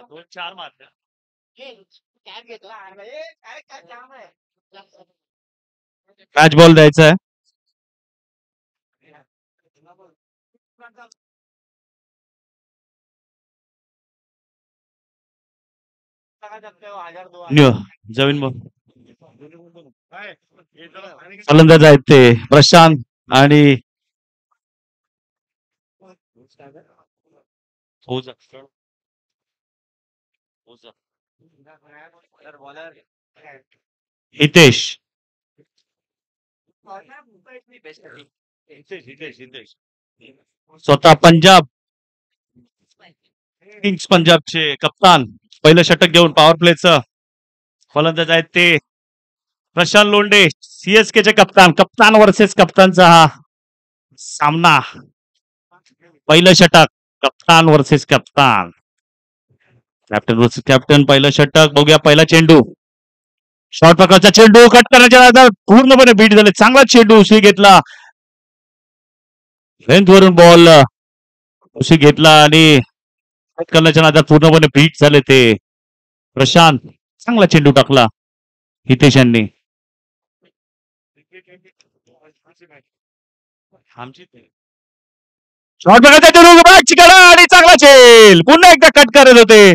दोन चार मारल्या. मॅच बॉल द्यायचा आहे. जमीन फलंदाज आहेत ते प्रशांत आणि हितेश. स्वतः पंजाब किंग्स पंजाबचे कप्तान पहिलं षटक घेऊन पॉवर प्लेचं फलंदाज आहेत ते प्रशांत लोंढे, सीएसके चे कप्तान. कप्तान वर्सेस कप्तानचा हा सामना. पहिलं षटक कप्तान वर्सेस कप्तान. Captain versus captain. पहिलं षटक बघूया. पहिला चेंडू शॉर्ट प्रकारचा चेंडू कट करण्याच्या नादात पूर्णपणे बीट झाले. चांगला चेंडू उशी घेतला. लेंथ वरून बॉल उशी घेतला आणि कट करण्याच्या नादात पूर्णपणे बीट झाले ते प्रशांत. चांगला चेंडू टाकला हितेश यांनी. शॉर्ट प्रकारचा चेंडू बॅट चिकाडा आणि चांगला चेल. पुन्हा एकदा कट करत होते.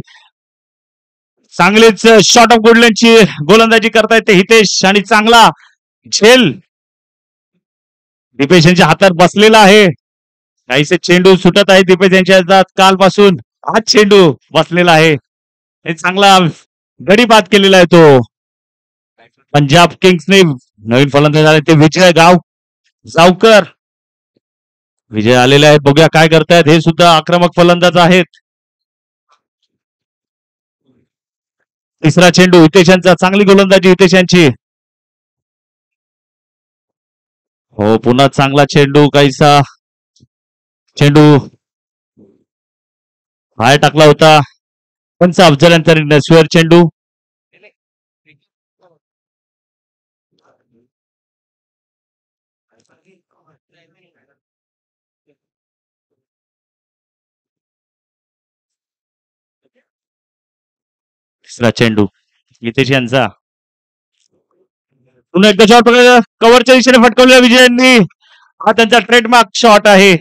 चांगलीच शॉर्ट ऑफ गुडलँडची गोलंदाजी करतायत ते हितेश आणि चांगला झेल दीपेश यांच्या हातात बसलेला आहे. काहीसे चेंडू सुटत आहे दीपेश यांच्या हातात. कालपासून हाच चेंडू बसलेला आहे. हे चांगला गडी बाद केलेला आहे तो पंजाब किंग्सने. नवीन फलंदाज आले ते विजय जावकर. विजय आलेले आहेत. बघूया काय करतायत. हे सुद्धा आक्रमक फलंदाज आहेत. तिसरा चेंडू हितेश यांचा. चांगली गोलंदाजी हितेश यांची. हो पुन्हा चांगला चेंडू. काहीसा चेंडू बाहेर टाकला होता. पंच अफजल यांचा स्वेअर चेंडू. तिसरा चेंडू हितेश यांचा. पुन्हा एकदा शॉट कव्हरच्या दिशेने फटकवलेला विजयांनी. हा त्यांचा ट्रेडमार्क शॉट आहे.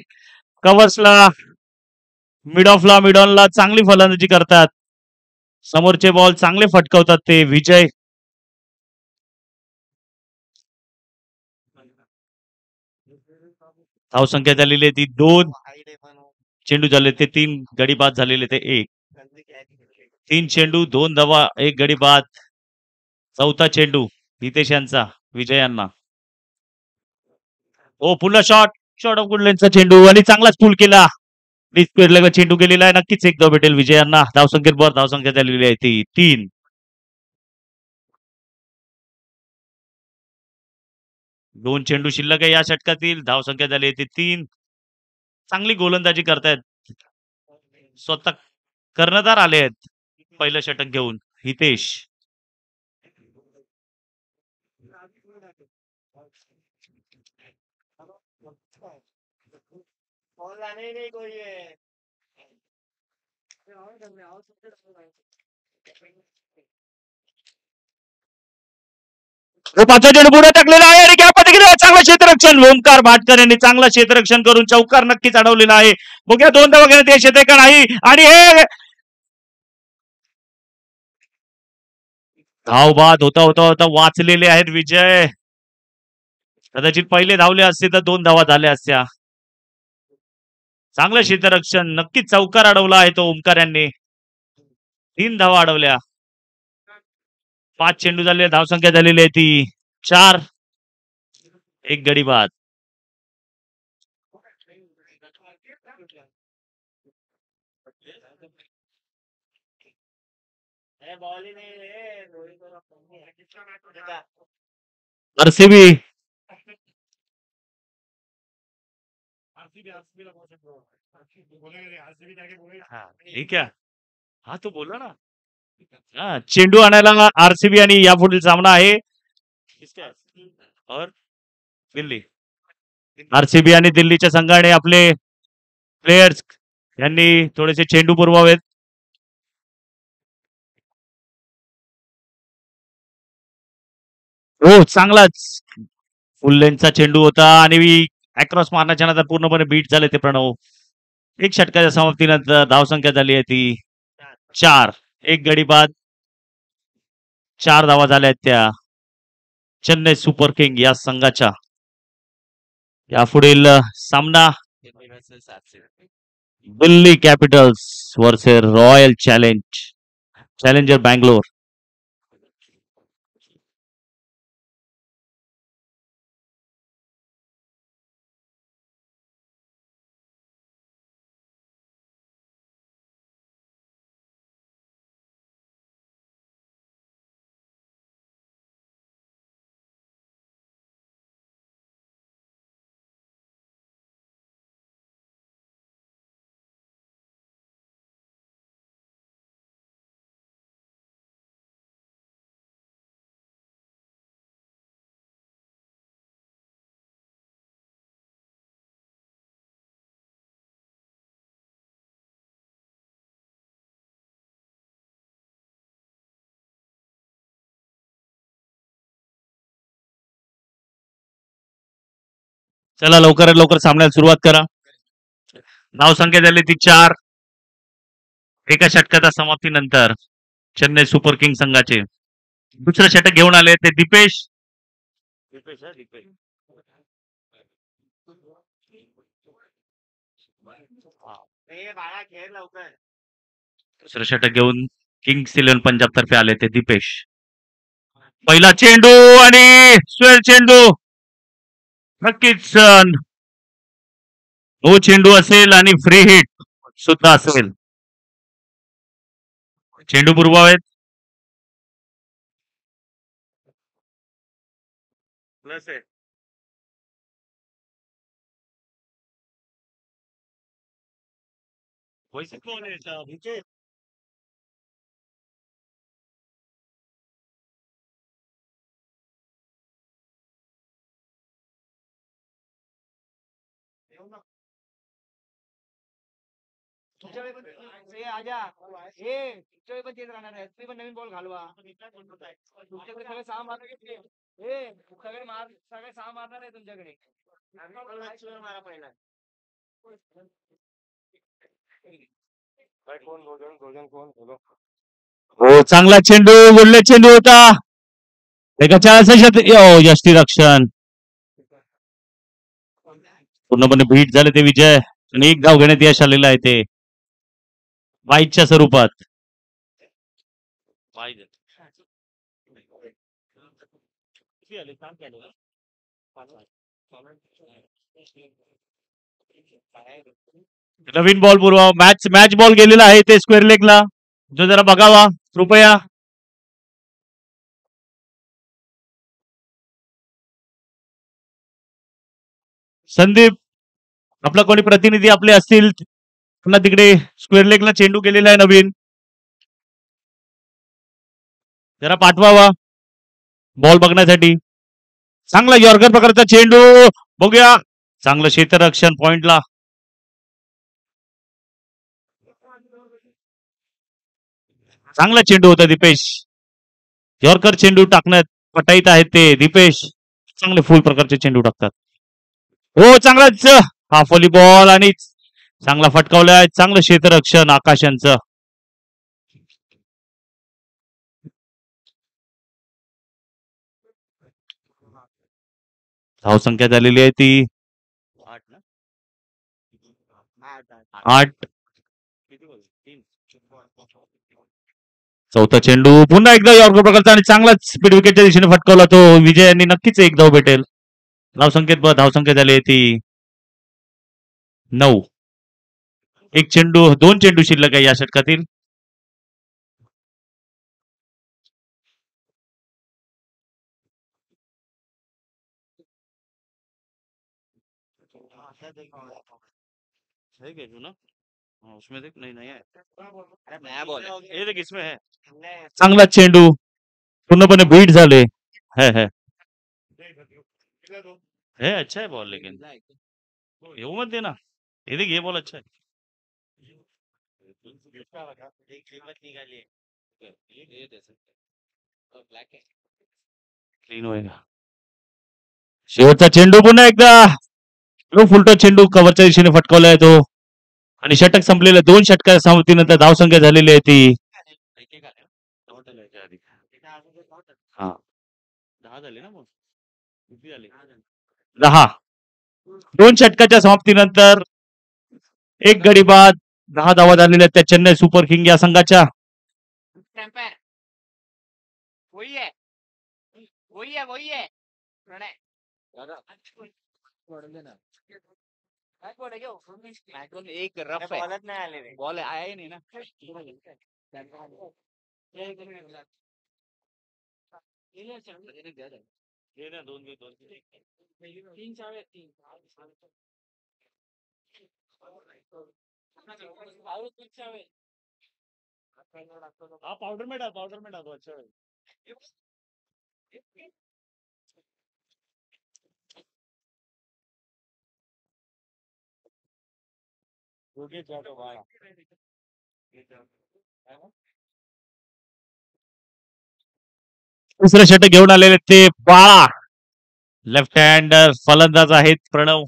कव्हर्सला मिड ऑनला चांगली फलंदाजी करतात. समोरचे बॉल चांगले फटकवतात ते विजय. धावसंख्या झालेली आहे ती 2. चेंडू झाले ते 3. गडी बाद झालेले ते 1. 3 चेंडू 2 धावा 1 गडी बाद. चौथा चेंडू हितेश यांचा विजयांना. हो पुन्हा शॉर्ट ऑफ गुडलँडचा चेंडू आणि चांगलाच पूल केला. स्पीड चेंडू गेलेला आहे. नक्कीच एक धाव भेटेल विजयांना. धावसंख्येवर धावसंख्या झालेली आहे ती 3. 2 चेंडू शिल्लक आहे या षटकातील. धावसंख्या झाली आहे ती 3. चांगली गोलंदाजी करतायत. स्वतः कर्णधार आले आहेत पहिलं षटक घेऊन हितेश. पाचवा चेंडू पुढे टाकलेला आहे आणि चांगलं क्षेत्ररक्षण. ओमकार भाटकर यांनी चांगलं क्षेत्ररक्षण करून चौकार नक्कीच अडवलेला आहे. बघूया 2 धावा घेण्यात यश येते का नाही. आणि हे धाव बाद होता होता होता वाचलेले आहेत विजय. कदाचित पहिले धावले असते तर 2 धावा झाल्या असत्या. चांगलं क्षेत्ररक्षण. नक्कीच चौकार अडवला आहे तो ओमकार यांनी. 3 धावा अडवल्या. 5 चेंडू झाले. धावसंख्या झालेली आहे ती 4. 1 गडी बाद. आरसीबी ठीक आहे. हा तो बोला ना. हा चेंडू आणायला आरसीबी आणि यापुढील सामना आहे और दिल्ली. आरसीबी आणि दिल्लीच्या संघाने आपले प्लेयर्स यांनी थोडेसे चेंडू पुरवावेत. हो, चांगलाच फुल लेंथचा चेंडू होता आणि अक्रॉस मारण्याच्या नंतर पूर्णपणे बीट झाले ते प्रणव. एक षटकाच्या समाप्तीनंतर धावसंख्या झाली आहे ती 4. एक गडी बाद, 4 धावा झाल्या आहेत त्या चेन्नई सुपर किंग या संघाच्या. यापुढील सामना Delhi Capitals versus royal challenger Bangalore. चला लवकरात लवकर सामन्याला सुरुवात करा. धावसंख्या झाली ती 4. एका षटकाच्या समाप्तीनंतर चेन्नई सुपर किंग संघाचे दुसरं षटक घेऊन आले ते दीपेश. दुसरं षटक घेऊन किंग्स 11 पंजाब तर्फे आले ते दीपेश. पहिला चेंडू आणि स्वेल चेंडू. नक्कीच नो चेंडू असेल आणि फ्री हिट सुद्धा असेल. चेंडू पुरवावेत. प्लस आहे. वैसे कौन है साहब? तुमच्याकडे पण हे आजा हे तुमच्याकडे पण तेच राहणार आहे. तुम्ही पण नवीन बॉल घालवा. तुमच्याकडे सगळे 6 मारणार आहे. हे सगळे 6 मारणार आहे तुमच्याकडे. मारा पहिला. हो, चांगला चेंडू, गुल्ले चेंडू होता. एका 40 यष्टी रक्षण पूर्णपणे बीट झाले ते विजय आणि एक धाव घेण्यात यश आलेलं आहे ते वाईटच्या स्वरूपात. नवीन बॉल पुरवा. मॅच बॉल गेलेला आहे ते स्क्वेअर लेगला. जो जरा बघावा कृपया. संदीप आपला कोणी प्रतिनिधी आपले असतील पुन्हा तिकडे स्क्वेअर लेगला चेंडू गेलेला आहे नवीन. जरा पाठवावा बॉल बघण्यासाठी. चांगला यॉर्कर प्रकारचा चेंडू बघूया. चांगलं क्षेत्ररक्षण पॉइंटला. चांगला चेंडू होता दीपेश. यॉर्कर चेंडू टाकण्यात पटाईत आहेत ते दीपेश. चांगले फुल प्रकारचे चेंडू टाकतात. हो, चांगलाच हा बॉल आणि चांगला फटकावलाय. चांगलं क्षेत्ररक्षण आकाश यांचं. धावसंख्या झालेली आहे ती 8. चौथा चेंडू पुन्हा एकदा यॉर्कर प्रकारचा आणि चांगलाच स्पीड विकेटच्या दिशेने फटकावला तो विजय यांनी. नक्कीच एक धाव भेटेल. धावसंख्या झाली ती 9. दोन चेंडू शिल्लक आहे या षटकातील. उसमें देख नहीं है. नया बॉल है ये. देख इसमें है. चांगला चेंडू पूर्णपणे बीट झाले. है अच्छा है बॉल लेकिन येऊ मत देना. ये देख ये बॉल अच्छा है. क्लीन होईल. शेवटचा चेंडू पुन्हा एकदा फुलटो चेंडू कव्हरच्या दिशेने फटकावलाय तो आणि षटक संपलेलं 2 षटका समाप्तीनंतर धावसंख्या झालेली आहे ती हा 10. 2 षटकाच्या समाप्तीनंतर एक गडी बाद 10 धावा झालेल्या आहेत त्या चेन्नई सुपर किंग या संघाच्या. टेम्पर वही है वही है वही है प्रणय एक रफ है बॉल आया ही नहीं ना तीन चावे तीन पाउडर में डाल दो अच्छा दुसरं षटक घेऊन आलेले ते बाळा लेफ्ट हँडर फलंदाज आहेत प्रणव.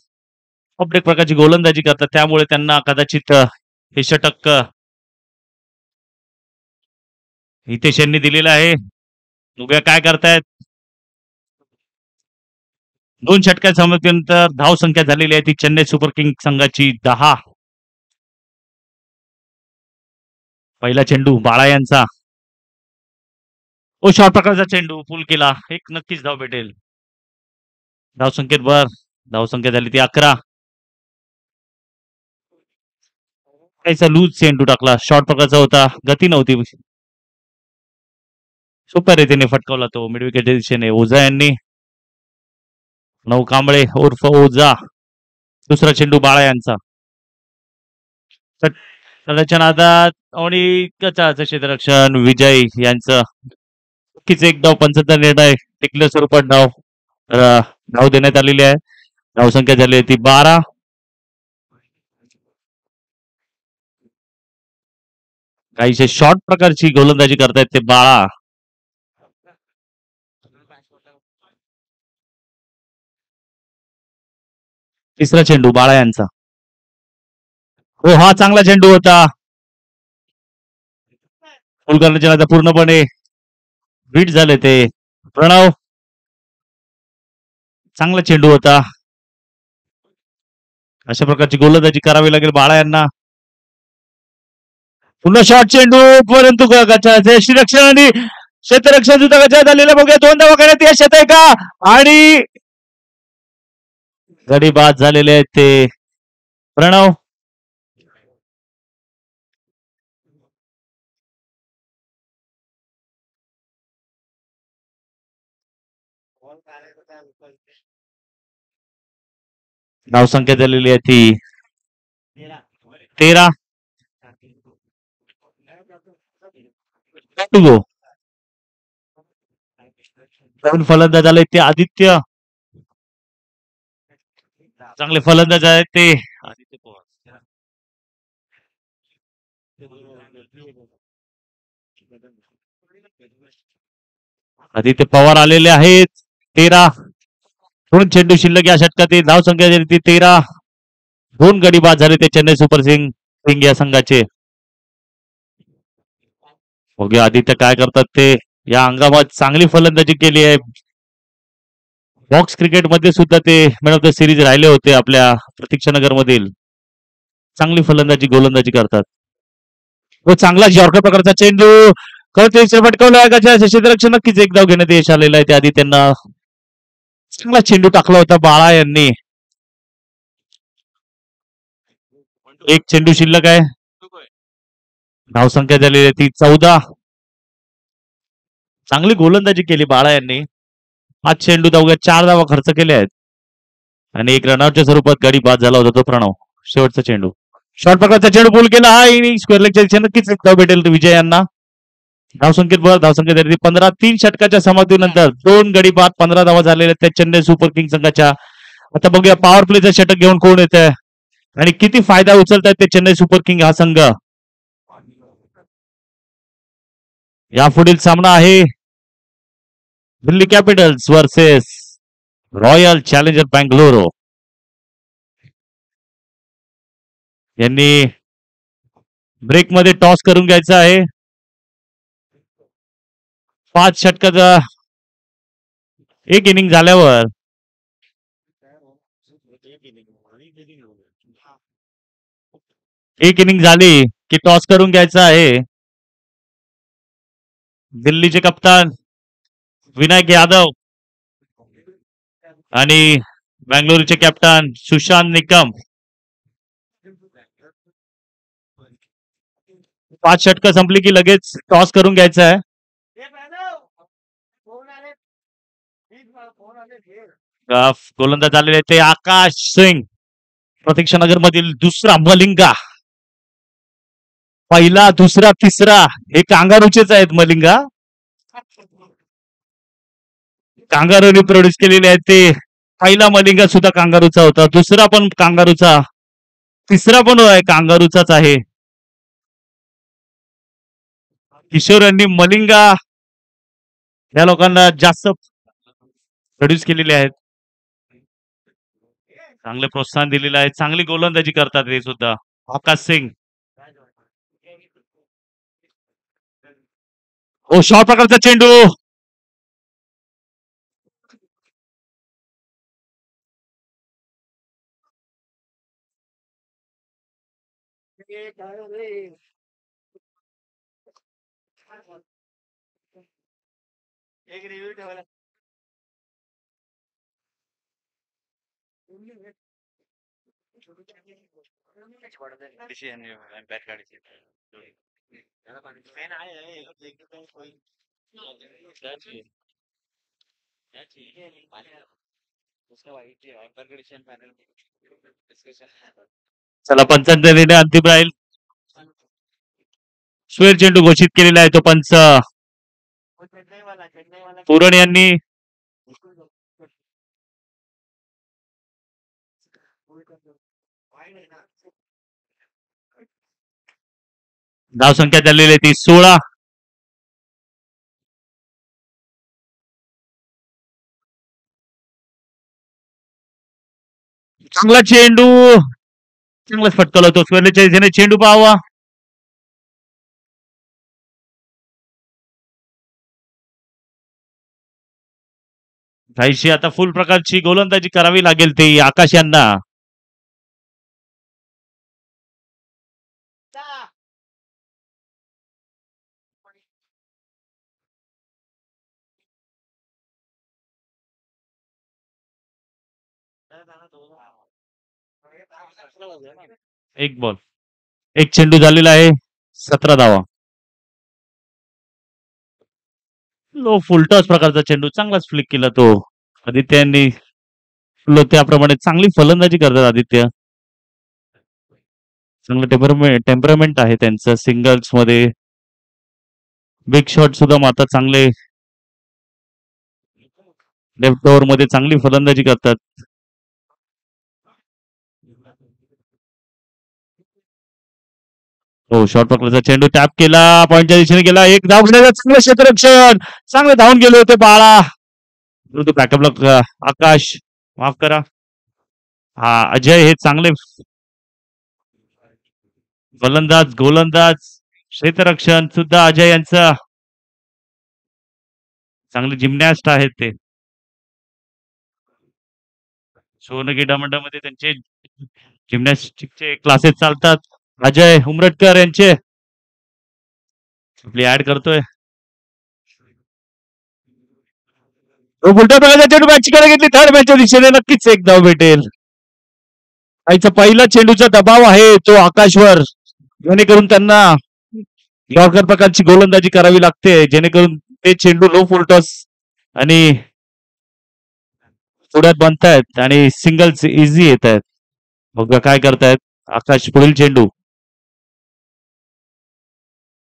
एक प्रकारची गोलंदाजी करतात त्यामुळे त्यांना कदाचित हे षटक हितेश यांनी दिलेलं आहे. बघूया काय करतायत. 2 षटका समाप्तीनंतर धाव संख्या झालेली आहे ती चेन्नई सुपर किंग संघाची 10. पहिला चेंडू बाळा यांचा शॉर्ट प्रकारचा चेंडू पूल केला एक नक्कीच धाव भेटेल. धाव संख्येत भर धाव संख्या झाली ती 11. काहीसा लूज चेंडू टाकला शॉर्ट प्रकारचा होता गती नव्हती सोप्या रीतीने फटकावला तो मिड विकेटच्या दिशेने ओझा यांनी. नऊ कांबळे उर्फ ओझा दुसरा चेंडू बाळा यांचा त्याच्या नादात आणि कचाचं क्षेत्ररक्षण विजय यांचं नक्कीच एक धाव 75 निर्णय टिकल्या स्वरूपात धाव देण्यात आलेली आहे. धाव संख्या झाली ती 12. काहीशे शॉर्ट प्रकारची गोलंदाजी करतायत ते बाळा. तिसरा चेंडू बाळा यांचा हा चांगला चेंडू होता. फुल करण्याच्या नादात पूर्णपणे बीट झाले ते प्रणव. चांगला चेंडू होता. अशा प्रकारची गोलंदाजी करावी लागेल बाळा यांना. पुन्हा शॉर्ट चेंडू परंतु क्षेत्ररक्षण आणि क्षेत्ररक्षण सुद्धा गचात झालेला बघूया 2 धावा करण्यात यश येत आहे का आणि गडी बाद झालेले आहेत ते प्रणव. धाव संख्या झालेली आहे ती 13. नवीन फलंदाज आले ते आदित्य. चांगले फलंदाज आहेत ते आदित्य पवार. आदित्य पवार आलेले आहेत 13. 2 चेंडू शिल्लक या षटकातील धाव संख्या झाली ती 13. 2 गडी बाद झाले ते चेन्नई सुपर किंग या संघाचे. बघूया आदित्य काय करतात ते. या हंगामात चांगली फलंदाजी केली आहे. बॉक्स क्रिकेट मध्ये सुद्धा ते मॅन ऑफ द सिरीज राहिले होते आपल्या प्रतीक्षानगर मधील. चांगली फलंदाजी गोलंदाजी करतात. व चांगला यॉर्कर प्रकारचा चेंडू फटकावला क्षेत्ररक्षण नक्कीच एक धाव घेण्यात यश आलेलं आहे त्या आधी त्यांना. चांगला चेंडू टाकला होता बाळा यांनी. एक चेंडू शिल्लक आहे. धाव संख्या झालेली आहे ती 14. चांगली गोलंदाजी केली बाळा यांनी. 5 चेंडू धाव 4 धावा खर्च केले आहेत आणि एक रनआउटच्या स्वरूपात गडी बाद झाला होता तो प्रणव. शेवटचा चेंडू शॉर्ट प्रकारचा चेंडू पूल केला हा इनिंग स्क्वेअर लेगच्या दिशेने नक्कीच एक धाव भेटेल विजय यांना. धाव संख्येत भर धाव संख्या झाली 15. 3 षटकाच्या समाप्तीनंतर 2 गडी बाद 15 धावा झालेल्या त्या चेन्नई सुपर किंग संघाच्या. आता बघूया पॉवर प्लेचं षटक घेऊन कोण येत आहे आणि किती फायदा उचलतायत ते चेन्नई सुपर किंग हा संघ. यापुढील सामना आहे Delhi Capitals versus royal challenger Bangalore. यांनी ब्रेकमध्ये टॉस करून घ्यायचा आहे. 5 षटकाचा एक इनिंग झाल्यावर एक इनिंग झाली की टॉस करून घ्यायचा आहे. दिल्लीचे कप्तान विनायक यादव आणि बँगलोरचे कॅप्टन सुशांत निकम. 5 षटकं संपली की लगेच टॉस करून घ्यायचा आहे. गोलंदाज आलेले ते आकाश सिंग, प्रतीक्षानगर मधील दुसरा मलिंगा. पहिला, दुसरा, तिसरा हे कांगारूचेच आहेत मलिंगा. कांगारूने प्रोड्यूस केलेले आहेत. ते पहिला मलिंगा सुद्धा कांगारूचा होता, दुसरा पण कांगारूचा, तिसरा पण कांगारूचाच आहे. किशोर यांनी मलिंगा या लोकांना जास्त प्रोड्यूस केलेले आहेत. चांगले प्रोत्साहन दिलेले आहे. चांगली गोलंदाजी करतात हे सुद्धा. आकाश सिंग, ओ शॉर्ट प्रकारचा चेंडू. एक रिव्ह्यू ठेवायला चला, पंचांचा निर्णय अंतिम राहील. स्वेर चेंडू घोषित केलेला आहे तो पंच पुरण यांनी. धावसंख्या झालेली आहे ती 16. चांगला चेंडू, चांगलाच फटकवला तो. स्वेरच्या दिशेने चेंडू पाहावा. काहीशी आता फुल प्रकारची गोलंदाजी करावी लागेल ते आकाश यांना. एक बॉल, एक चेंडू झालेला आहे. 17 धावा. लो फुलटॉस प्रकारचा चेंडू, चांगलाच फ्लिक केला तो आदित्य यांनी. त्याप्रमाणे चांगली फलंदाजी करतात आदित्य. चांगलं टेम्परमेंट आहे त्यांचं. सिंगल्स मध्ये बिग शॉट सुद्धा मारतात चांगले. लेफ्ट ओव्हर मध्ये चांगली फलंदाजी करतात. हो, शॉर्ट प्रकारचा चेंडू टॅप केला, पॉइंटच्या दिशेने गेला. एक धाव घेण्याचं चांगलं क्षेत्ररक्षण, चांगले धावून गेले होते बाळा. बॅकअपला आकाश, माफ करा, हा अजय हे चांगले फलंदाज, गोलंदाज, क्षेत्ररक्षण सुद्धा अजय यांचा. चांगले जिम्नॅस्ट आहेत ते. सुवर्ण मंडळामध्ये त्यांचे जिम्नॅस्टिकचे क्लासेस चालतात. अजय उमरटकर यांचे आपली ऍड करतोय. उलट्या प्रकारचा चेंडू मॅच करायला घेतली. थर्ड मॅचच्या दिशेने नक्कीच एक धाव भेटेल. आईचा पहिला चेंडूचा दबाव आहे तो आकाशवर, जेणेकरून त्यांना यॉर्कर प्रकारची गोलंदाजी करावी लागते, जेणेकरून ते चेंडू लो फुलटॉस आणि पुढ्यात बनतायत आणि सिंगल्स इझी येत आहेत. बघा काय करतायत आकाश. पुढील चेंडू,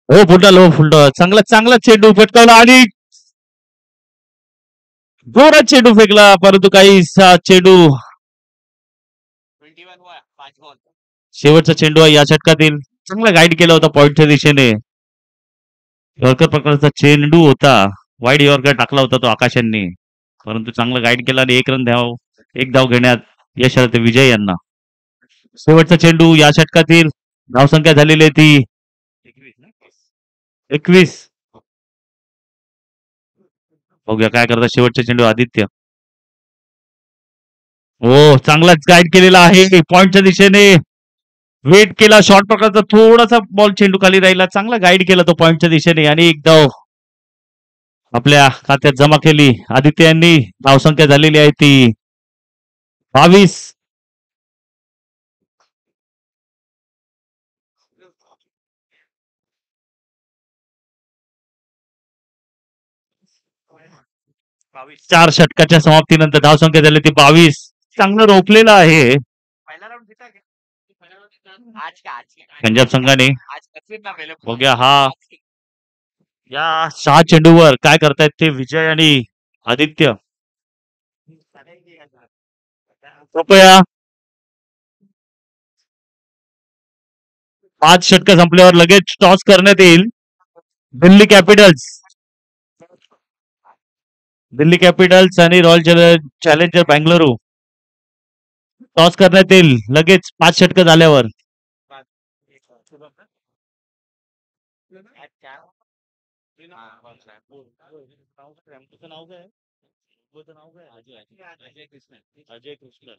हो फुलटा, लो फुलटॉस, चांगला चांगला चेंडू फटकावला आणि जोरात चेंडू फेकला, परंतु काही चेंडू. शेवटचा चेंडू आहे या षटकातील. चांगला गाईड केला होता पॉइंटच्या दिशेने. यॉर्कर प्रकारचा चेंडू होता. वाईड यॉर्कर टाकला होता तो आकाश यांनी, परंतु चांगलं गाईड केलं आणि एक धाव घेण्यात यश आलं ते विजय यांना. शेवटचा चेंडू या षटकातील धावसंख्या झालेली आहे ती 21. बघूया काय करतात शेवटचा चेंडू आदित्य. हो, चांगलाच गाईड केलेला आहे पॉइंटच्या दिशेने. वेट केला शॉर्ट प्रकारचा, थोडासा बॉल चेंडू खाली राहिला, चांगला गाईड केला तो पॉइंटच्या दिशेने आणि एक धाव आपल्या खात्यात जमा केली आदित्य यांनी. धावसंख्या झालेली आहे ती 22. चार षटकाच्या समाप्तीनंतर धावसंख्या झाली ती 22. चांगलं रोखलेलं आहे पहिला राऊंड जीता क्या? पहिला round जीता? आज पंजाब संघाने. तस्वीर ना पहले बघूया हा या 6 चेंडूवर काय करतायत ते विजय आणि आदित्य. कृपया 5 षटक संपल्यावर लगेच टॉस करण्यात येईल. दिल्ली कॅपिटल्स आणि रॉयल चॅलेंजर बँगलुरू टॉस करण्यात येईल लगेच 5 षटक झाल्यावर. अजय कृष्ण.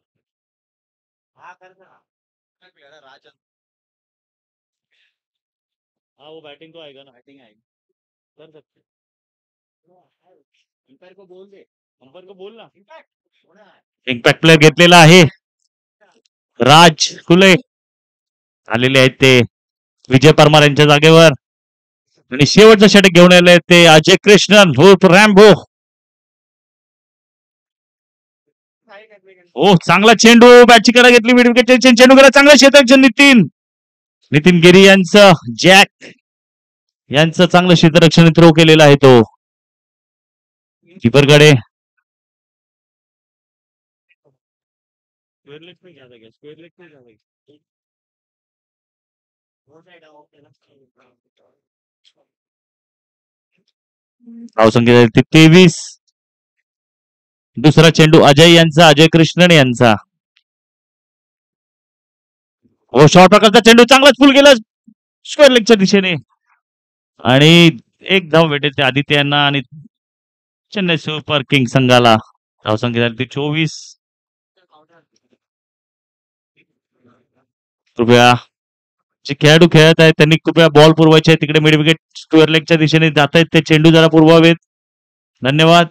हाँ वो बैटिंग तो आएगा ना. बैटिंग आएगी कर सकते. अंपायर को बोल दे. अंपायर को बोल ना. इम्पॅक्ट प्लेअर घेतलेला आहे राज कुले. आलेले आहेत ते विजय परमार यांच्या जागेवर आणि शेवटचं षटक घेऊन आले ते अजय कृष्णन उर्फ रॅम्बो. हो, चांगला चेंडू बॅटची करा घेतली मिड विकेट. चेंडू करा चांगला क्षेत्ररक्षण नितीन गिरी यांचं जॅक यांचं चांगलं क्षेत्ररक्षण थ्रो केलेला आहे तो कीपरकडे. धावसंख्या 23. दुसरा चेंडू अजय यांचा, अजय कृष्णन यांचा. हो, शॉर्ट प्रकारचा चेंडू चांगलाच फुल गेला स्क्वेअर लेगच्या दिशेने आणि एक धाव भेटेल ते आदित्य यांना आणि चेन्नई सुपर किंग संघाला. धावसंख्या झाली ती 24. कृपया जे खेळाडू खेळत आहेत त्यांनी कृपया बॉल पुरवायचे आहे तिकडे मिड विकेट स्क्वेअर लेगच्या दिशेने जात आहेत ते चेंडू जरा पुरवावेत. धन्यवाद.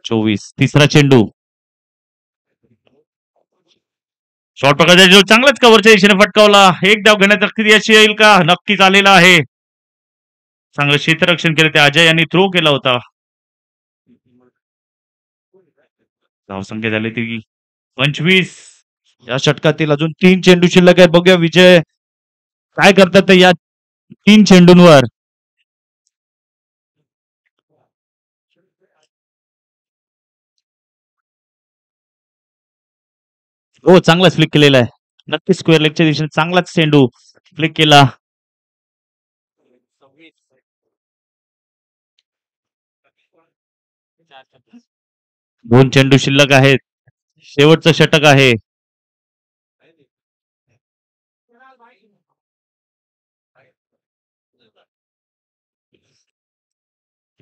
24. तिसरा चेंडू शॉर्ट प्रकारचा चेंडू चांगलाच कव्हरच्या दिशेने फटकावला. एक धाव घेण्यात नक्की यश येईल का? नक्कीच आलेला आहे. चांगलं क्षेत्ररक्षण केलं ते अजय यांनी थ्रो केला होता. धावसंख्या झाली ती 25. या षटकातील अजून 3 चेंडू शिल्लक आहेत. बघूया विजय काय करतात ते या 3 चेंडूंवर. हो, चांगलाच फ्लिक केलेला आहे. नक्कीच स्क्वेअर लेगच्या दिशेने चांगलाच चेंडू फ्लिक केला. दोन चेंडू शिल्लक आहेत. शेवटचं षटक आहे.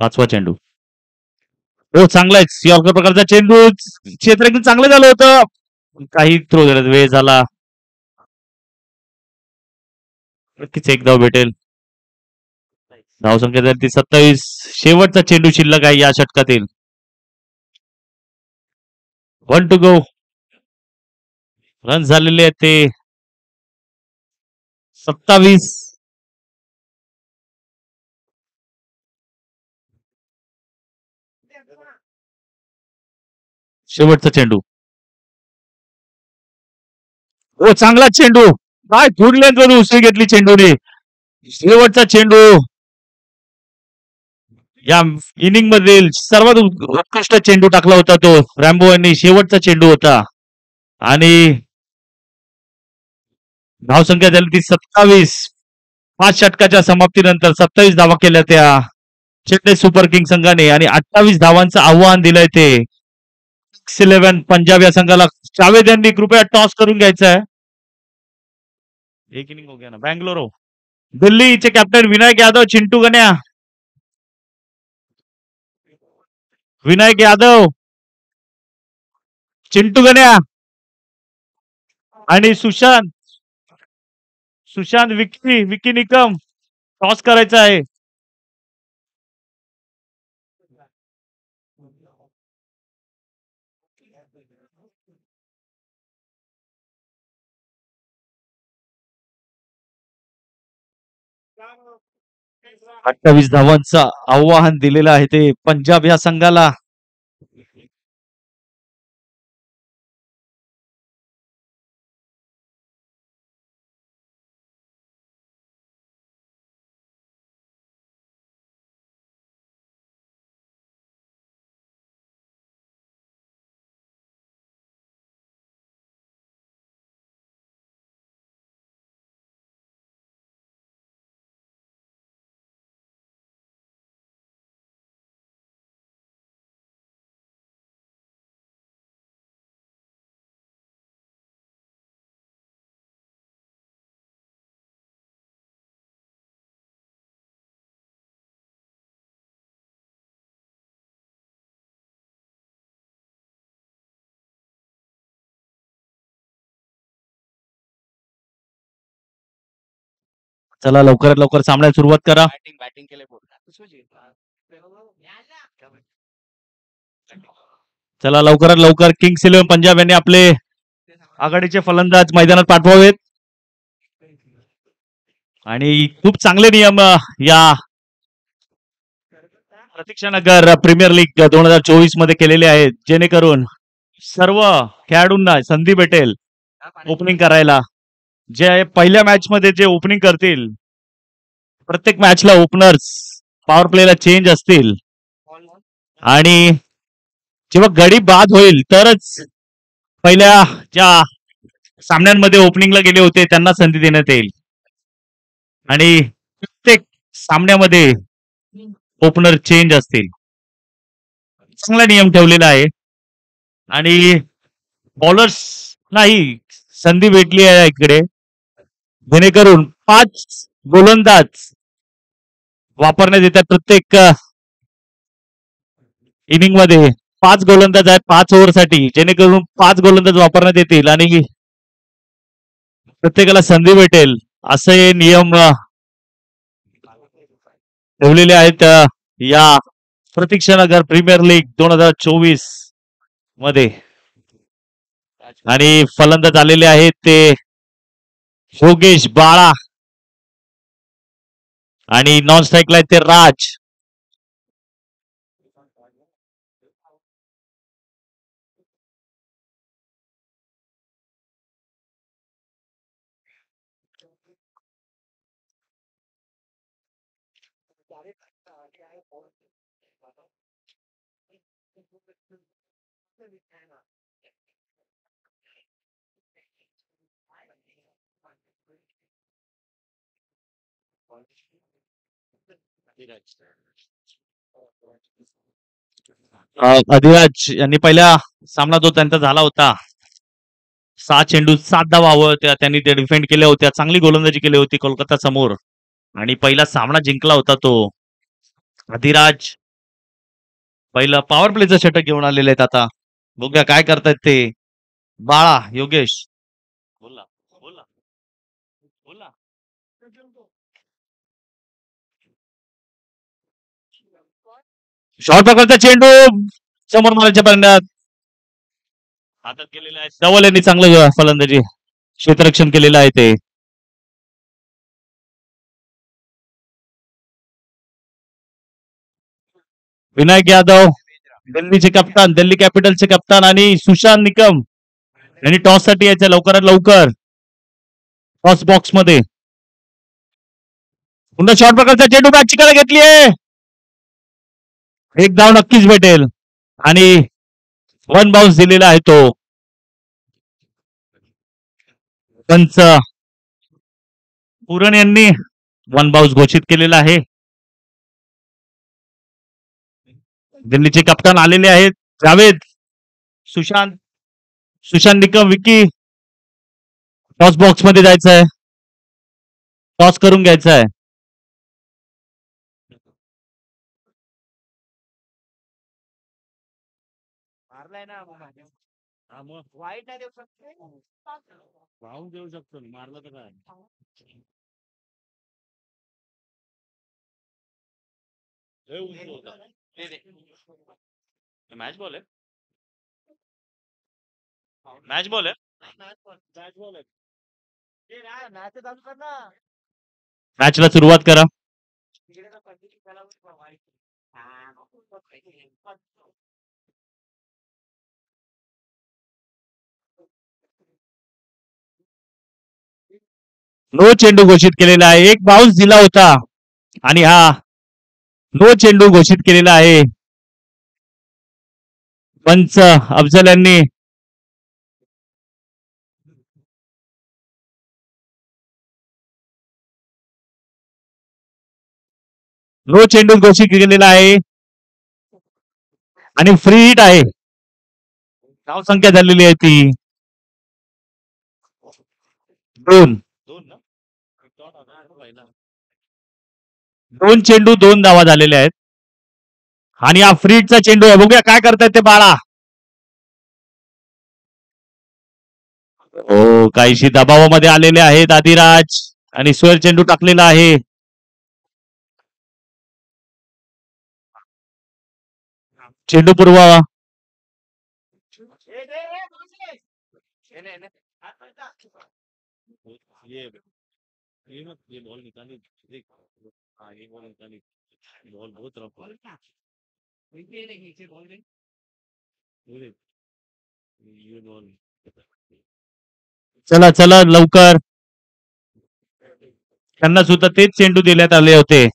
पाचवा चेंडू. हो, चांगलाच यॉर्कर प्रकारचा चेंडू क्षेत्र एकदम चांगलं झालं होतं. काही थ्रो देण्यात वेळ झाला. नक्कीच एक धाव भेटेल. धावसंख्या झाली ती 27. शेवटचा चेंडू शिल्लक आहे या षटकातील. 1 टू गो. रन झालेले आहेत ते 27. शेवटचा चेंडू. हो, चांगला चेंडू. काय धुरलेंद्र उसळी घेतली चेंडूने. शेवटचा चेंडू या इनिंग मधील सर्वात उत्कृष्ट चेंडू टाकला होता तो रॅम्बो यांनी. शेवटचा चेंडू होता आणि धावसंख्या झाली ती 27. 5 षटकाच्या समाप्तीनंतर 27 धावा केल्या त्या चेन्नई सुपर किंग संघाने आणि 28 धावांचं आव्हान दिलंय ते 11 पंजाब या संघाला. जावेद यांनी कृपया टॉस करून घ्यायचा आहे. एक इनिंग हो गया ना. बँगलोर दिल्लीचे कॅप्टन विनायक यादव, चिंटू गण्या, विनायक यादव, चिंटू गण्या आणि सुशांत विक्की विक्की निकम टॉस करायचा आहे. हाँ, 28 धावांचं आव्हान दिलेलं आहे ते पंजाब या संघाला. चला लवकरात लवकर सामन्याला सुरुवात करा. बैटिंग के लिए बोल रहा है उसमें चला लवकरात लवकर किंग्स इलेव्हन पंजाब यांनी आपले आघाडीचे फलंदाज मैदानात पाठवावेत आणि खूप चांगले नियम या प्रतीक्षानगर प्रीमियर लीग 2024 मध्ये केलेले आहेत जेणेकरून सर्व खेळाडूंना संधी भेटेल ओपनिंग करायला. जे पहिल्या मॅच मध्ये जे ओपनिंग करतील प्रत्येक मॅचला ओपनर्स पॉवर प्लेला चेंज असतील आणि जेव्हा गडी बाद होईल तरच पहिल्या ज्या सामन्यांमध्ये ओपनिंगला गेले होते त्यांना संधी देण्यात येईल आणि प्रत्येक सामन्यामध्ये ओपनर चेंज असतील. चांगला नियम ठेवलेला आहे आणि बॉलर्स नाही संधी भेटली आहे इकडे जेणेकरून 5 गोलंदाज वापरण्यात येतात. प्रत्येक इनिंग मध्ये 5 गोलंदाज आहेत 5 ओव्हरसाठी जेणेकरून 5 गोलंदाज वापरण्यात येतील आणि प्रत्येकाला संधी भेटेल असे नियम ठेवलेले आहेत या प्रतीक्षानगर प्रीमियर लीग 2024 मध्ये. आणि फलंदाज आलेले आहेत ते योगेश बाळा आणि नॉन स्ट्राईकला आहेत ते राज. अधिराज यांनी पहिला सामना जो त्यांचा झाला होता 6 चेंडू 7 धावा हव्या होत्या त्यांनी ते डिफेंड केल्या होत्या. चांगली गोलंदाजी केली होती कोलकाता समोर आणि पहिला सामना जिंकला होता तो. अधिराज पहिला पॉवर प्लेचं षटक घेऊन आलेले आहेत. आता बघूया काय करतायत ते. बाळा योगेश बोला बोला बोला. शॉर्ट प्रकारचा चेंडू समोर मारायच्या पर्यंत हातात केलेला आहे. धवल यांनी चांगलं फलंदाजी क्षेत्ररक्षण केलेलं आहे ते. विनायक यादव दिल्लीचे कप्तान दिल्ली कॅपिटलचे कप्तान आणि सुशांत निकम यांनी टॉस साठी यायचं लवकरात लवकर. टॉस बॉक्स मध्ये पुन्हा शॉर्ट प्रकारचा चेंडू बॅट चिकायला घेतलीये. एक धाव नक्कीच भेटेल आणि 1 बाउन्स दिलेला आहे तो. पंच पुरण यांनी वन बाउस घोषित केलेला आहे. दिल्लीचे कप्तान आलेले आहेत. जावेद, सुशांत सुशांत निकम, विकी टॉस बॉक्स मध्ये जायचं आहे. टॉस करून घ्यायचं आहे. मारलाय ना वाईट नाही देऊ शकत. वाहून देऊ शकतो मारलं तर काय. मॅच बॉल आहे. मॅच बॉल आहे. मॅच बॉल आहे. मॅच चालू कर ना. मॅचला सुरुवात करा. नो चेंडू घोषित केलेला आहे. एक बाउन्स दिला होता आणि हा नो चेंडू घोषित केलेला आहे. पंच अफजल यांनी नो चेंडू घोषित केलेला आहे आणि फ्री हिट आहे. धाव संख्या झालेली आहे ती 2. 2 चेंडू 2 धावा झालेल्या आहेत आणि हा फ्री हिटचा चेंडू आहे. बघूया काय करतायत ते बाळा. हो, काहीशी दबावामध्ये आलेले आहेत आदिराज आणि सोहेल चेंडू टाकलेला आहे. चेंडू पूर्व ये बॉल निकाली देख। हाँ ये बॉल निकाली बॉल बहुत रफ है। ये बॉल चला चला लवकर. त्यांना सुद्धा तेच चेंडू देण्यात आले होते.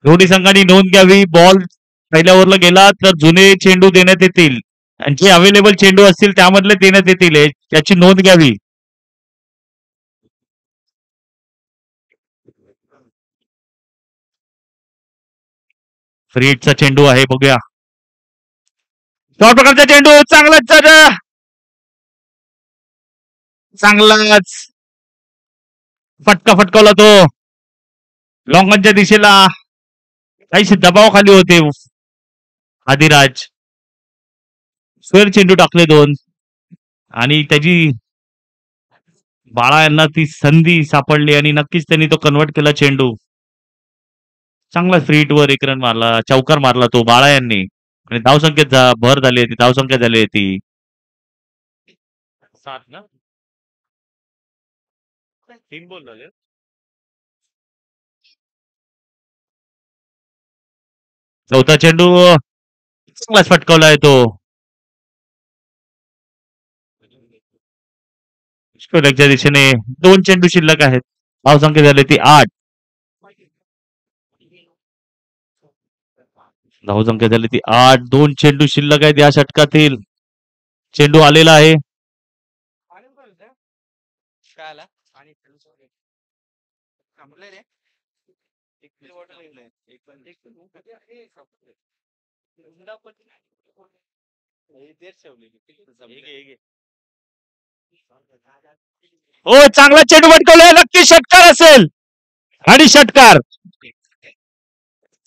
दोन्ही संघांनी नोंद घ्यावी. बॉल पहिल्या ओव्हरला गेला तर जुने चेंडू देण्यात येतील आणि जे अवेलेबल चेंडू असतील त्यामधले देण्यात येतील याची नोंद घ्यावी. फ्री हिटचा चेंडू आहे. बघूया शॉर्ट प्रकारचा चेंडू. चांगलाच फटका फटकावला तो लॉंगनच्या दिशेला. काहीशी दबावाखाली होते आदिराज. सोहेल चेंडू टाकले 2 आणि त्याची बाळा यांना ती संधी सापडली आणि नक्कीच त्यांनी तो कन्वर्ट केला चेंडू. चांगला फ्री हिट वर 1 रन मारला. चौकार मारला तो बाळा यांनी आणि धावसंख्येत भर झाली होती. धावसंख्या झाली होती 7 ना 3 बॉल झाले. चौथा चेंडू चांगलाच फटकावलाय तो. स्ट्रोलच्या दिशेने 2 चेंडू शिल्लक आहेत. धावसंख्या झाली ती 8. धावसंख्या झाली ती 8. 2 चेंडू शिल्लक आहेत या षटकातील. चेंडू आलेला आहे. काय आला आणि थांबले रे. एक बॉटल घेऊन एक पण हो, चांगला चेंडू फटकावलाय. नक्की षटकार असेल आणि षटकार.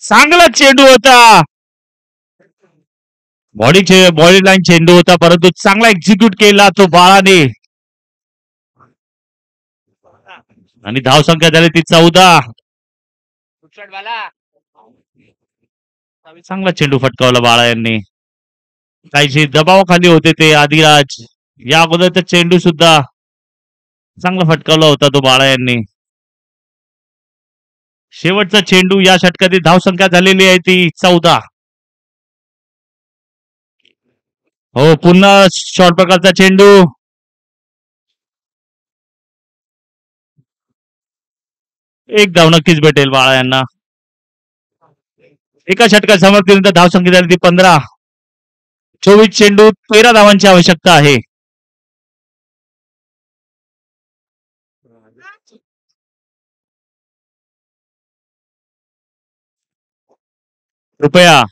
चांगला चेंडू होता. बॉडी लाईन चेंडू होता परंतु चांगला एक्झिक्यूट केला तो बाळाने आणि धावसंख्या झाली ती 14. चांगला चेंडू फटकावला बाळा यांनी. काहीशी दबावाखाली होते ते आदिराज. या अगोदरचा चेंडू सुद्धा चांगला फटकावला होता तो बाळा यांनी. शेवटचा चेंडू या षटकातील. धावसंख्या झालेली आहे ती 14. हो, पुन्हा शॉर्ट प्रकारचा चेंडू. एक धाव नक्कीच भेटेल बाळा यांना. एका षटकात समाप्तीनंतर धावसंख्या झाली ती 15. 24 चेंडू 13 धावांची आवश्यकता आहे. कृपया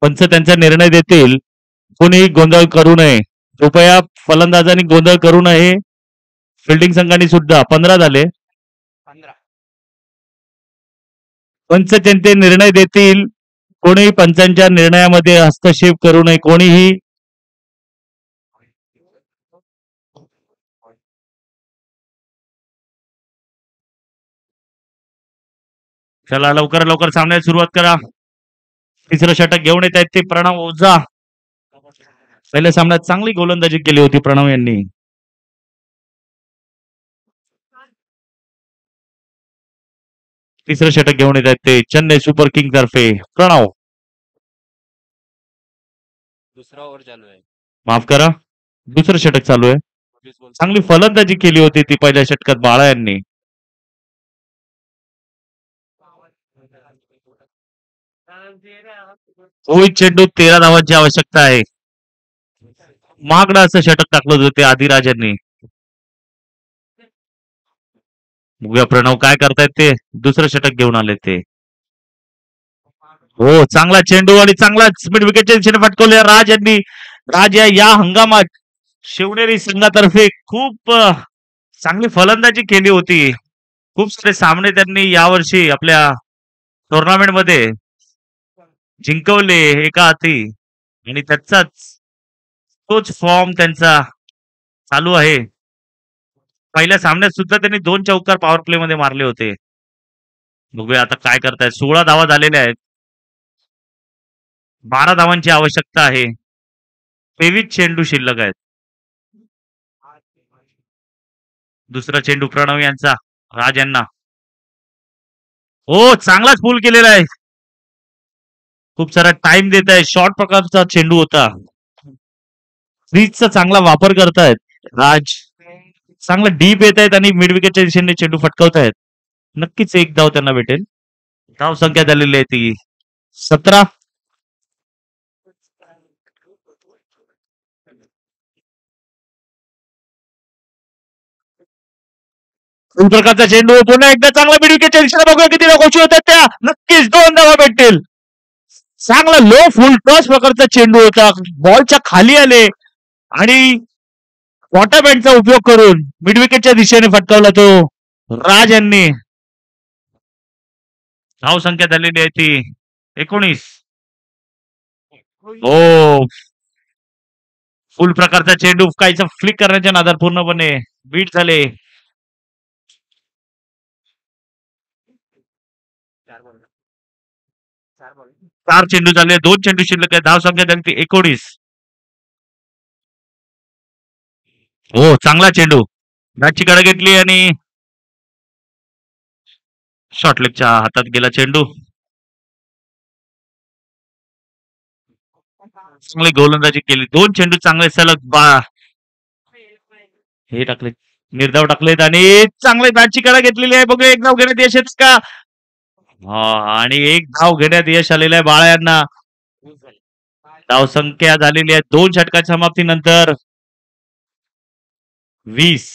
पंच त्यांचा निर्णय देतील, कोणीही गोंधळ करू नये. कृपया फलंदाजांनी गोंधळ करू नये. फिल्डिंग संघाने सुद्धा 15 झाले. 15. पंच त्यांचे निर्णय देतील, कोणीही पंचांच्या निर्णयामध्ये हस्तक्षेप करू नये. कोणीही चला लवकर लवकर सामन्याला सुरुवात करा. तिसरं षटक घेऊन येत आहेत ते प्रणव ओझा. पहिल्या सामन्यात चांगली गोलंदाजी केली होती प्रणव यांनी. तिसरं षटक घेऊन येत आहेत ते चेन्नई सुपर किंग तर्फे प्रणव. दुसरा ओव्हर चालू आहे. माफ करा, दुसरं षटक चालू आहे. 24 बॉल. चांगली फलंदाजी केली होती ती पहिल्या षटकात बाळा यांनी. रोहित चेंडू 13 धावांची आवश्यकता आहे. महागडं असं षटक टाकलं होतं ते आदिराज यांनी. बघूया प्रणव काय करतायत ते. दुसरं षटक घेऊन आले ते. हो चांगला चेंडू आणि चांगला मिड विकेटच्या दिशेने फटकवले राज यांनी. राज या हंगामात शिवनेरी संघातर्फे खूप चांगली फलंदाजी केली होती. खूप सारे सामने त्यांनी यावर्षी आपल्या टुर्नामेंट मध्ये जिंकवले एका हाती आणि त्याचाच तोच फॉर्म त्यांचा चालू आहे. पहिल्या सामन्यात सुद्धा त्यांनी 2 चौकार पॉवर प्ले मध्ये मारले होते. बघूया आता काय करतायत. 16 धावा झालेल्या आहेत. 12 धावांची आवश्यकता आहे. 23 चेंडू शिल्लक आहेत. दुसरा चेंडू प्रणव यांचा राज यांना. हो चांगलाच पूल केलेला आहे. खूप सारा टाइम देत आहे. शॉर्ट प्रकारचा चेंडू होता. क्रीजचा चांगला वापर करतायत राज. चांगलं डीप येत आहेत आणि मिड विकेटच्या दिशेने चेंडू फटकवतायत. नक्कीच एक धाव त्यांना भेटेल. धाव संख्या झालेली आहे ती 17. दोन प्रकारचा चेंडू पुन्हा एकदा चांगला मिड विकेटच्या दिशेने. बघूया किती गोष्टी होतात त्या. नक्कीच 2 धावा भेटतील. चांगला लो फुल टॉस प्रकारचा चेंडू होता. बॉलच्या खाली आले आणि वॉटर बँडचा उपयोग करून मिड विकेटच्या दिशेने फटकावला तो राज यांनी. धाव संख्या झालेली आहे ती 19. हो फुल प्रकारचा चेंडू काहीचा फ्लिक करण्याच्या नादात पूर्णपणे बीट झाले. 4 चेंडू झाले. 2 चेंडू शिल्लक आहे. धाव संख्या झाली ती 19. हो चांगला चेंडू. बॅटची कडा घेतली आणि शॉर्टलेगच्या हातात गेला चेंडू. चांगली गोलंदाजी केली. 2 चेंडू चांगले सलग हे टाकले निर्धाव टाकलेत आणि चांगले बॅटची कडा घेतलेली आहे. बघूया एक धाव घेण्यात यश येत का. आणि एक धाव घेण्यात यश आलेलं आहे बाळा यांना. धाव संख्या झालेली आहे 2 षटकाच्या समाप्तीनंतर 20.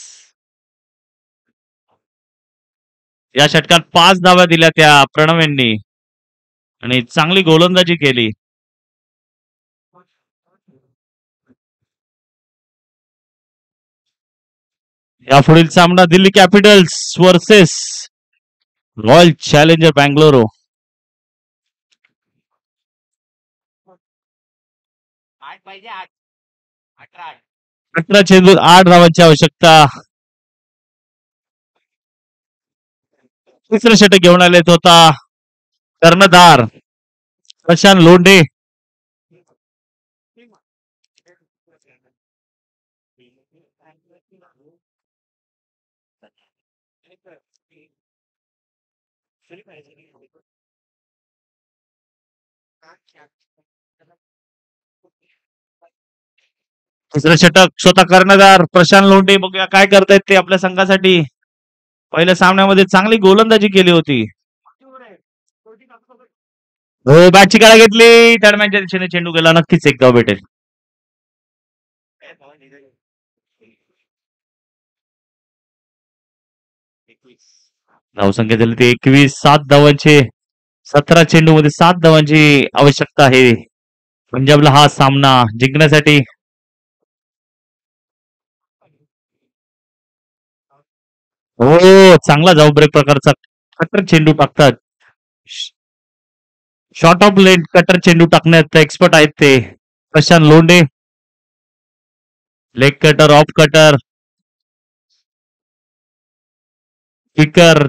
या षटकात 5 धावा दिल्या त्या प्रणव यांनी आणि चांगली गोलंदाजी केली. यापुढील सामना Delhi Capitals versus royal challenger Bangalore. 8 पाहिजे 8. 18. 18 चेंडू 8 धावांची आवश्यकता. तिसरं षटक घेऊन आलेत होता कर्णधार प्रशांत लोंढे. तिसरं षटक स्वतः कर्णधार प्रशांत लोंढे. बघूया काय करतायत ते आपल्या संघासाठी. पहिल्या सामन्यामध्ये चांगली गोलंदाजी केली होती. हो बॅटची काळा घेतली. दरम्यानच्या दिशेने चेंडू गेला. नक्कीच एक धाव भेटेल. धावसंख्या झाली ती 21. 7 धावांचे 17 चेंडू मध्ये 7 धावांची आवश्यकता आहे पंजाबला हा सामना जिंकण्यासाठी. हो, चांगला जाऊ ब्रेक प्रकारचा कटर चेंडू टाकतात. शॉर्ट ऑफ लेन कटर चेंडू टाकण्यात एक्सपर्ट आहेत ते Prashant Londhe. Leg cutter, off cutter, kicker,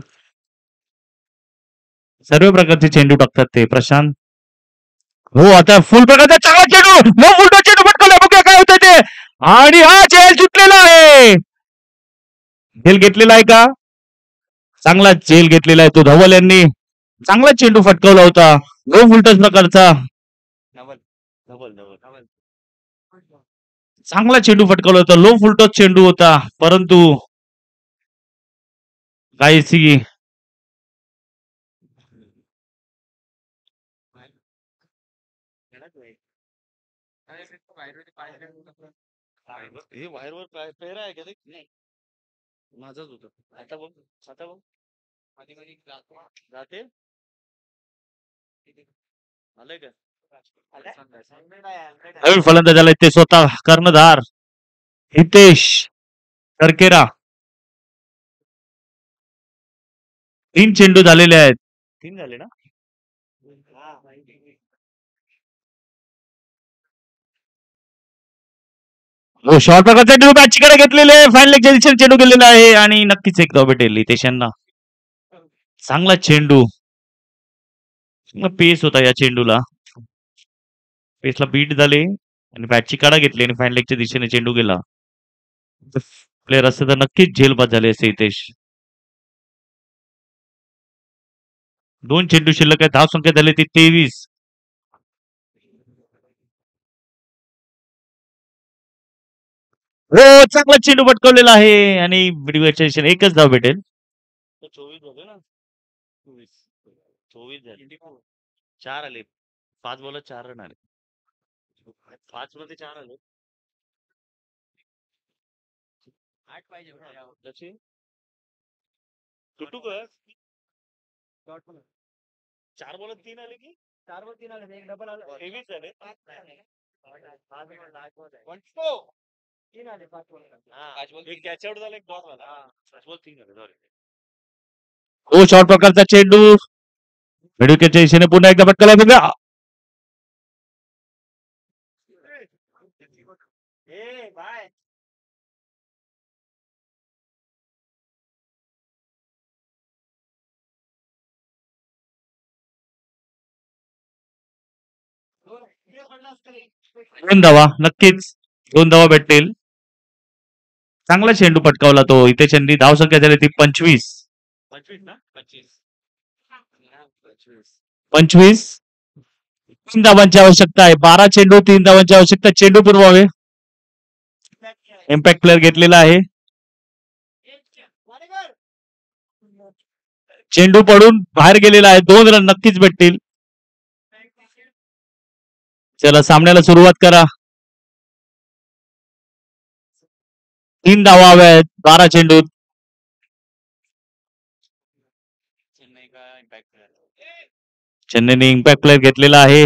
सर्व प्रकारचे चेंडू टाकतात ते प्रशांत. हो, आता फुल प्रकारचा चांगला चेंडू, मग उलटा चेंडू पटकवला, बघूया काय होतं ते. आणि हा झेल सुटलेला आहे. झेल घेतलेला आहे का? चांगला झेल घेतलेला आहे तो धवल यांनी. चांगला चेंडू फटकवला होता लो फुलटच प्रकारचा. डबल डबल डबल डबल चांगला चेंडू फटकवला होता, लो फुलटच चेंडू होता, परंतु काहीशी हे वायरवर पेरा आहे का ते? नाही, माझाच होतं. आता बघ, आता बघ. जाते आलंय का? नवीन फलंदाजाला ते स्वतः कर्णधार हितेश करकेरा. 3 चेंडू झालेले आहेत. 3 झाले ना? हो, शॉर्ट प्रकारचा चेंडू बॅचकडे घेतलेले फाईन लेगच्या दिशेने चेंडू गेलेला आहे आणि नक्कीच एक धाव भेटेल हितेश यांना. चांगला चेंडू, पेस होता या चेंडूला. पेसला बीट झाले आणि बॅटची काढा घेतली आणि फाईन लेगच्या दिशेने चेंडू गेला. प्लेअर असते तर नक्कीच झेलबाद झाले असते हितेश. 2 चेंडू शिल्लक आहे, धाव संख्या झाली ती 23. हो, चांगला चेंडू पटकवलेला आहे आणि मिडवेच्या दिशेने एकच धाव भेटेल. 24 झाले ना? 24 झाले. 4 आले. 5 बॉल 4 रन आले. 5 मध्ये 4 आले. 8 पाहिजे लक्ष्मी. टुटू का? 4 बॉल 3 आले की 4 वर 3 आले, एक डबल आला, 23 झाले. 3 आले 5 वर. एक कॅच आउट झाला, एक डॉट झाला. 5 बॉल 3 झाले. सॉरी. हो, शॉर्ट प्रकारचा चेंडू मिडविकेटच्या दिशेने पुन्हा एकदा पटकवला बघा. ए बाय दोन धावा, नक्कीच 2 धावा भेटतील. चांगला चेंडू पटकावला तो इथे चंदी. धाव संख्या झाली ती 25. 25 ना? 25. 25. 3 धावांची आवश्यकता आहे. 12 चेंडू, 3 धावांची आवश्यकता. चेंडू पुरवावे. इम्पॅक्ट प्लेअर घेतलेला आहे. चेंडू पडून बाहेर गेलेला आहे. 2 रन नक्कीच भेटतील. चला, सामन्याला सुरुवात करा. 3 धावा हव्या आहेत 12 चेंडूत. चेन्नई का इम्पॅक्ट चेन्नईने इम्पॅक्ट प्लेअर घेतलेला आहे.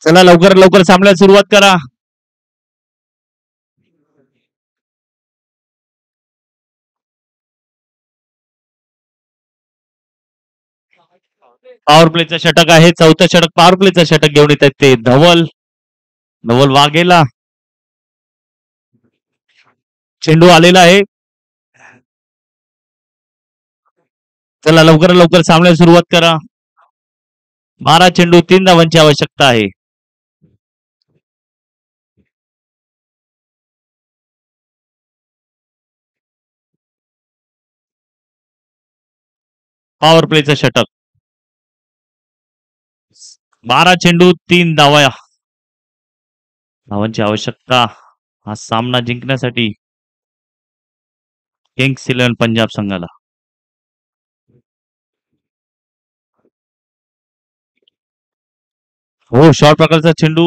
चला, लवकर लवकर सामन्याला सुरुवात करा. पॉवर प्लेचा षटक आहे. 4थं षटक पॉवर प्लेचा षटक घेऊन येत आहेत ते धवल वाघेला. चेंडू आलेला आहे. चला, लवकर लवकर सामन्याला सुरुवात करा. 12 चेंडू, 3 धावांची आवश्यकता आहे. पॉवर प्लेचं षटक. 12 चेंडू, 3 धावांची आवश्यकता हा सामना जिंकण्यासाठी किंग्स 11 पंजाब संघाला. हो, शॉर्ट प्रकारचा चेंडू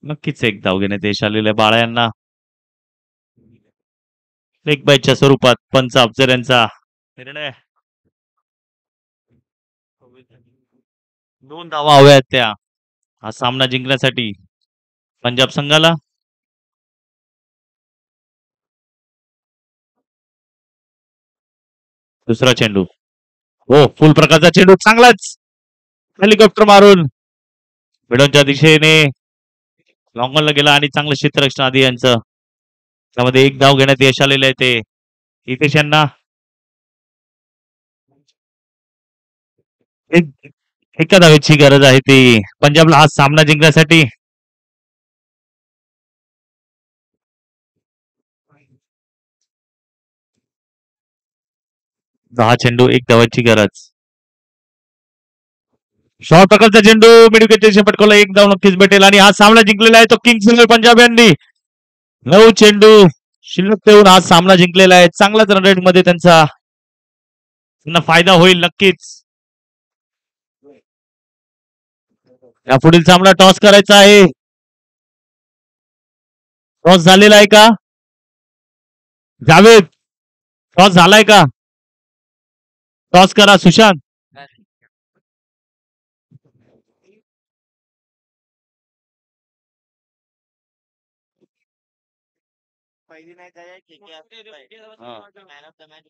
नक्कीच एक धाव घेण्यात यश आलेलं आहे बाळा यांना. लेग बायच्या स्वरूपात पंच अफजल यांचा निर्णय. 2 धावा हव्या आहेत त्या हा सामना जिंकण्यासाठी पंजाब संघाला. दुसरा चेंडू. हो फुल प्रकारचा चेंडू चांगलाच हेलिकॉप्टर मारून मिडनच्या दिशेने लॉंगॉनला गेला आणि चांगलं क्षेत्ररक्षण आधी यांचं. त्यामध्ये एक धाव घेण्यात यश आलेलं आहे ते हितेश यांना. एक एका धावेची गरज आहे ती पंजाबला हा सामना जिंकण्यासाठी. दहा चेंडू एक धावाची गरज. शॉर्ट प्रकारचा चेंडू मिडविकेटच्या पटकावला एक धाव नक्कीच भेटेल आणि हा सामना जिंकलेला आहे तो किंग्स इलेव्हन पंजाब यांनी. 9 चेंडू शिल्लक ठेवून हा सामना जिंकलेला आहे. चांगलाच रन रेट मध्ये त्यांचा फायदा होईल नक्कीच. या पुढील सामना टॉस करायचा आहे. टॉस झालेला आहे का जावेद? टॉस झालाय का? टॉस करा सुशांत. पहिली नाही काय हा. Man of the match